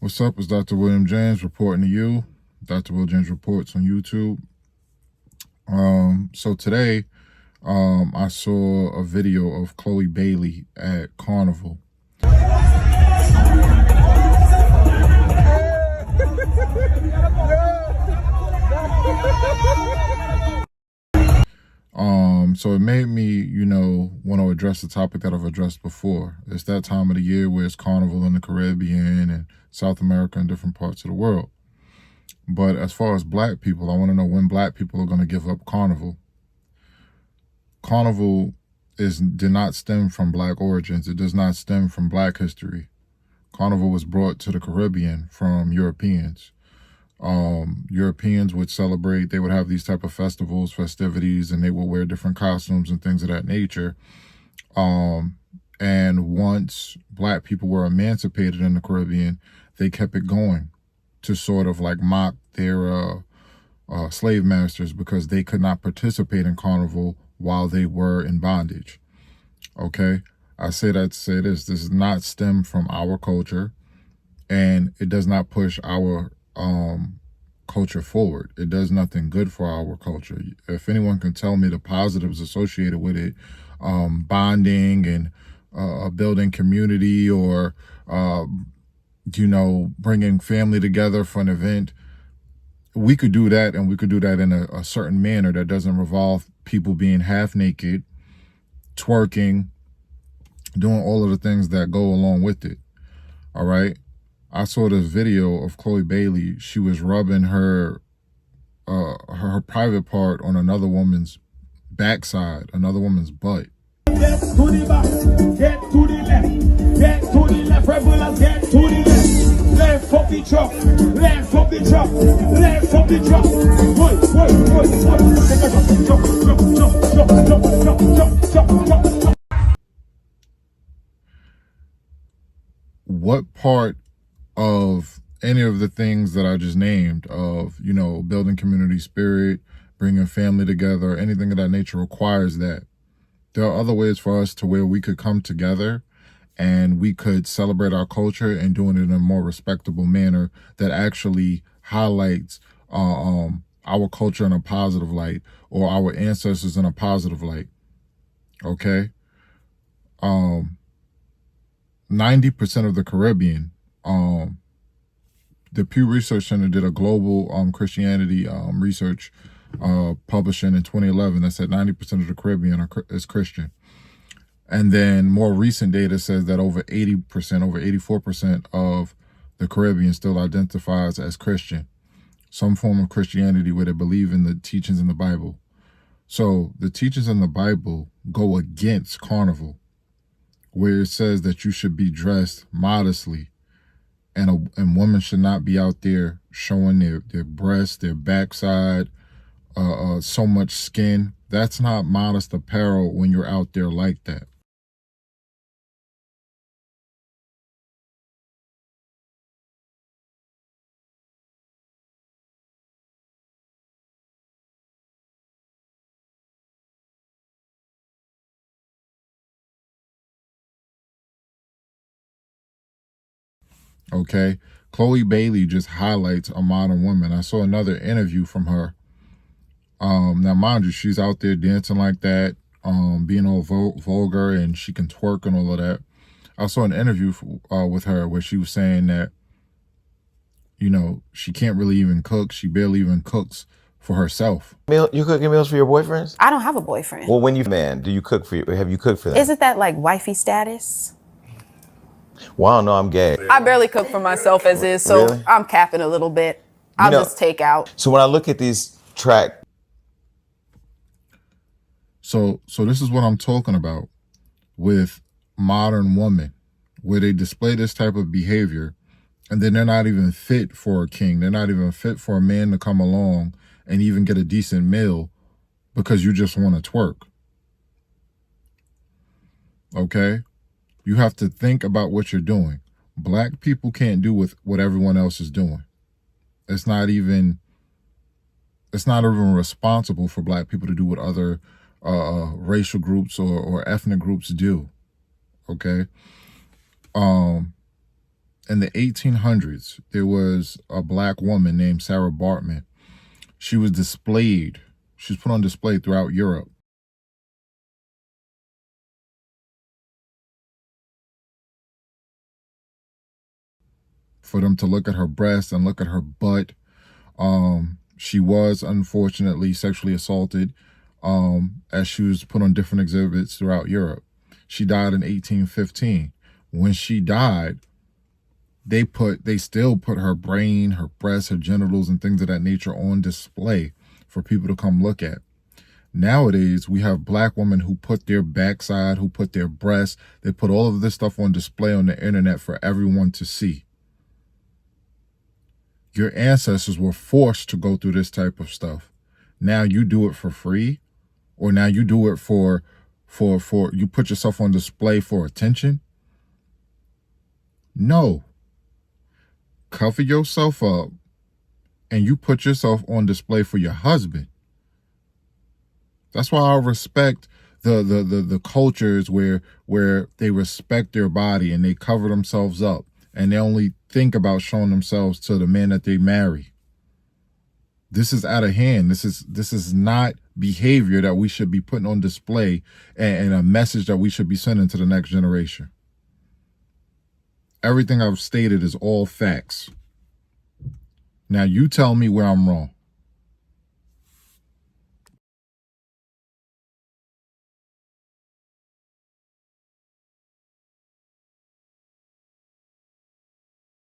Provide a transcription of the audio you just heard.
What's up? It's Dr. William James reporting to you. Dr. Will James Reports on YouTube. So today, I saw a video of Chloe Bailey at Carnival. So it made me, want to address the topic that I've addressed before. It's that time of the year where it's Carnival in the Caribbean and South America and different parts of the world. But as far as black people, I want to know when black people are going to give up Carnival. Carnival did not stem from black origins. It does not stem from black history. Carnival was brought to the Caribbean from Europeans. Europeans would celebrate, they would have these type of festivals, festivities, and they would wear different costumes and things of that nature. And once black people were emancipated in the Caribbean, they kept it going to sort of like mock their slave masters because they could not participate in Carnival while they were in bondage. Okay? I say that to say this does not stem from our culture, and it does not push our culture forward. It does nothing good for our culture. If anyone can tell me the positives associated with it, bonding and building community, or bringing family together for an event, we could do that, and we could do that in a certain manner that doesn't revolve people being half naked, twerking, doing all of the things that go along with it. All right. I saw this video of Chloe Bailey. She was rubbing her private part on another woman's backside, another woman's butt. Get to the back, get to the left, get to the left, regulars, get to the left. Left of the truck, left of the truck, left of the truck. Jump. What part of any of the things that I just named, of, building community spirit, bringing family together, anything of that nature requires that? There are other ways for us to where we could come together and we could celebrate our culture and doing it in a more respectable manner that actually highlights our culture in a positive light, or our ancestors in a positive light. Okay? 90% of the Caribbean, the Pew Research Center did a global Christianity research publishing in 2011 that said 90% of the Caribbean is Christian. And then more recent data says that over 80%, over 84% of the Caribbean still identifies as Christian, some form of Christianity where they believe in the teachings in the Bible. So the teachings in the Bible go against Carnival, where it says that you should be dressed modestly, and women should not be out there showing their breasts, their backside, so much skin. That's not modest apparel when you're out there like that. Okay, Chloe Bailey just highlights a modern woman. I saw another interview from her. Now, mind you, she's out there dancing like that, being all vulgar, and she can twerk and all of that. I saw an interview with her where she was saying that, she can't really even cook. She barely even cooks for herself. You cooking meals for your boyfriends? I don't have a boyfriend. Well, when do you cook for you? Have you cooked for them? Isn't that like wifey status? Well, I don't know, I'm gay. I barely cook for myself as is, so Really? I'm capping a little bit. I'll just take out. So when I look at these track. So this is what I'm talking about with modern women, where they display this type of behavior, and then they're not even fit for a king. They're not even fit for a man to come along and even get a decent meal because you just want to twerk. Okay? You have to think about what you're doing. Black people can't do with what everyone else is doing. It's not even responsible for black people to do what other racial groups or ethnic groups do. Okay? in the 1800s, there was a black woman named Sarah Bartman. She was displayed. She was put on display throughout Europe. For them to look at her breast and look at her butt. She was unfortunately sexually assaulted as she was put on different exhibits throughout Europe. She died in 1815. When she died, they still put her brain, her breasts, her genitals, and things of that nature on display for people to come look at. Nowadays, we have black women who put their backside, who put their breasts, they put all of this stuff on display on the internet for everyone to see. Your ancestors were forced to go through this type of stuff. Now you do it for free, or now you do it for you put yourself on display for attention. No. Cover yourself up and you put yourself on display for your husband. That's why I respect the cultures where they respect their body and they cover themselves up and they only think about showing themselves to the man that they marry. This is out of hand. This is not behavior that we should be putting on display and a message that we should be sending to the next generation. Everything I've stated is all facts. Now you tell me where I'm wrong.